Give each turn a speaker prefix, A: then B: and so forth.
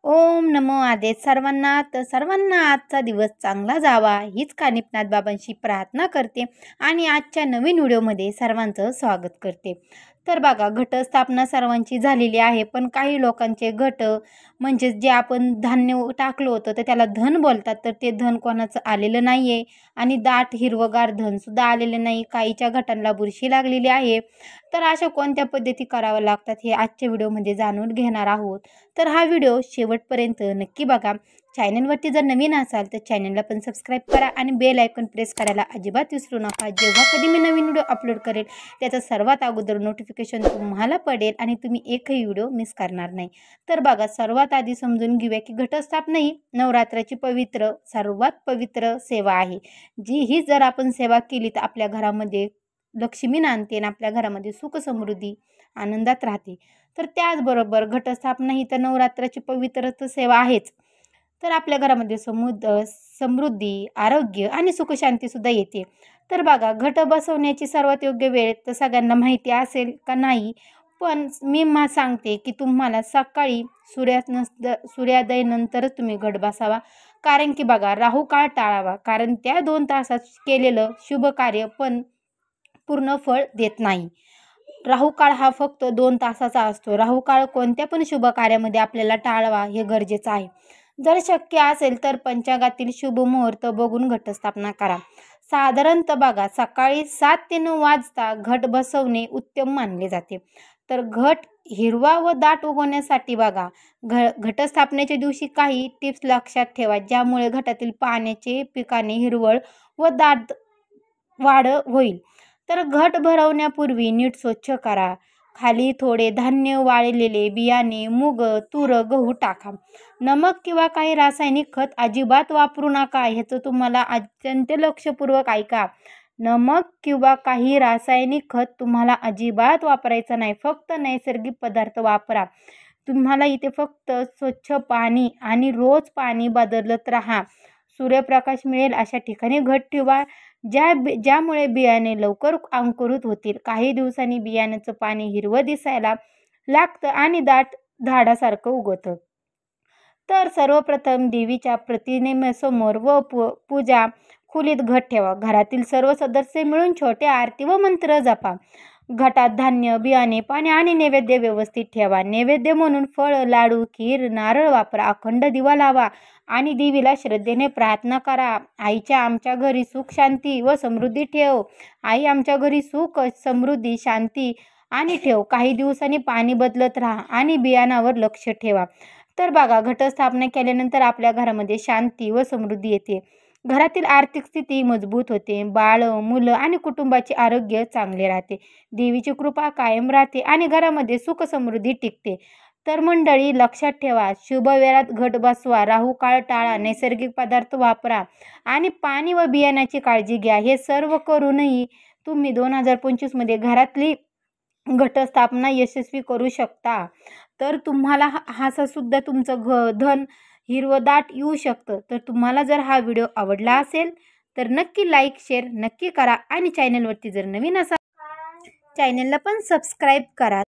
A: ओम नमो आदेश सर्वांना. तर सर्वांना आजचा दिवस चांगला जावा हीच कानिपनाथ बाबांशी प्रार्थना करते आणि आजच्या नवीन व्हिडिओमध्ये सर्वांचं स्वागत करते. तर बघा, घटस्थापना सर्वांची झालेली आहे, पण काही लोकांचे घट म्हणजे जे आपण धान्य टाकलं होतं तर त्याला धन बोलतात, तर ते धन कोणाचं आलेलं नाही आहे आणि दाट हिरवगार धनसुद्धा आलेलं नाही. काहीच्या घटांना बुरशी लागलेली आहे. तर अशा कोणत्या पद्धती कराव्या लागतात हे आजच्या व्हिडिओमध्ये जाणून घेणार आहोत. तर हा व्हिडिओ शेवटपर्यंत नक्की बघा. चॅनलवरती जर नवीन असाल तर चॅनलला पण सबस्क्राईब करा आणि बेल आयकॉन प्रेस करायला अजिबात विसरू नका. जेव्हा कधी मी नवीन व्हिडिओ अपलोड करेल त्याचा सर्वात अगोदर नोटिफिकेशन तुम्हाला पडेल आणि तुम्ही एकही व्हिडिओ मिस करणार नाही. तर बघा, सर्वात आधी समजून घेऊया की घटस्थापना ही नवरात्राची सर्वात पवित्र सेवा आहे. जी ही जर आपण सेवा केली तर आपल्या घरामध्ये लक्ष्मी नांदते आणि आपल्या घरामध्ये सुख समृद्धी आनंदात राहते. तर त्याचबरोबर घटस्थापना ही तर नवरात्राची पवित्र सेवा आहेच, तर आपल्या घरामध्ये समृद्धी, आरोग्य आणि सुखशांतीसुद्धा येते. तर बघा, घट बसवण्याची सर्वात योग्य वेळ तर सगळ्यांना माहिती असेल का नाही, पण मी सांगते की तुम्हाला सकाळी सूर्योदयानंतरच तुम्ही घट बसावा. कारण की बघा, राहू काळ टाळावा, कारण त्या 2 तासात केलेलं शुभ कार्य पण पूर्ण फळ देत नाही. राहू काळ हा फक्त 2 तासाचा असतो. राहू काळ कोणत्या पण शुभ कार्यामध्ये आपल्याला टाळावा हे गरजेचं आहे. जर शक्य असेल तर पंचांगातील शुभ मुहूर्त बघून घटस्थापना करा. साधारणतः बघा, सकाळी 7 ते 9 वाजता घट बसवणे उत्तम मानले जाते. तर घट हिरवा व दाट उगवण्यासाठी बघा, घटस्थापनेच्या दिवशी काही टिप्स लक्षात ठेवा, ज्यामुळे घटातील पाण्याचे पिकाने हिरवळ व दाट वाढ होईल. तर घट भरवण्यापूर्वी नीट स्वच्छ करा. खाली थोडे धान्य, वाळलेले बियाणे, मूग, तूर, गहू टाका. नमक किंवा काही रासायनिक खत अजिबात वापरू नका. ह्याचं तुम्हाला अत्यंत लक्षपूर्वक ऐका. नमक किंवा काही रासायनिक खत तुम्हाला अजिबात वापरायचं नाही. फक्त नैसर्गिक पदार्थ वापरा. तुम्हाला इथे फक्त स्वच्छ पाणी आणि रोज पाणी बदलत राहा. सूर्यप्रकाश मिळेल अशा ठिकाणी घट ठेवा, ज्यामुळे बियाणे लवकर अंकुरित होतील. काही दिवसांनी बियाण्याचं पाणी हिरवं दिसायला लागतं आणि दाट झाडासारखं उगवतं. तर सर्वप्रथम देवीच्या प्रतिमेसमोर व पूजा खोलीत घट ठेवा. घरातील सर्व सदस्य मिळून छोटे आरती व मंत्र जपा. घटात धान्य, बियाणे, पाणी आणि नैवेद्य व्यवस्थित ठेवा. नैवेद्य म्हणून फळ, लाडू, खीर, नारळ वापरा. अखंड दिवा लावा आणि देवीला श्रद्धेने प्रार्थना करा. आईच्या आमच्या घरी सुख, शांती व समृद्धी ठेव. आई आमच्या घरी सुख, समृद्धी, शांती आणि ठेव. काही दिवसांनी पाणी बदलत राहा आणि बियाणावर लक्ष ठेवा. तर बघा, घटस्थापना केल्यानंतर आपल्या घरामध्ये शांती व समृद्धी येते. घरातील आर्थिक स्थिती मजबूत होते. बाळ, मुलं आणि कुटुंबाचे आरोग्य चांगले राहते. देवीची कृपा कायम राहते आणि घरामध्ये सुख समृद्धी टिकते. तर मंडळी, लक्षात ठेवा, शुभ वेळात घट बसवा, राहू काळ टाळा, नैसर्गिक पदार्थ वापरा आणि पाणी व बियाण्याची काळजी घ्या. हे सर्व करूनही तुम्ही 2025 घरातली घटस्थापना यशस्वी करू शकता. तर तुम्हाला हाच सुद्धा तुमचं धन हिरवंदाट येऊ शकतं. तर तुम्हाला जर हा व्हिडिओ आवडला असेल तर नक्की लाईक, शेअर नक्की करा आणि चॅनलवरती जर नवीन असाल चॅनलला पण सबस्क्राईब करा.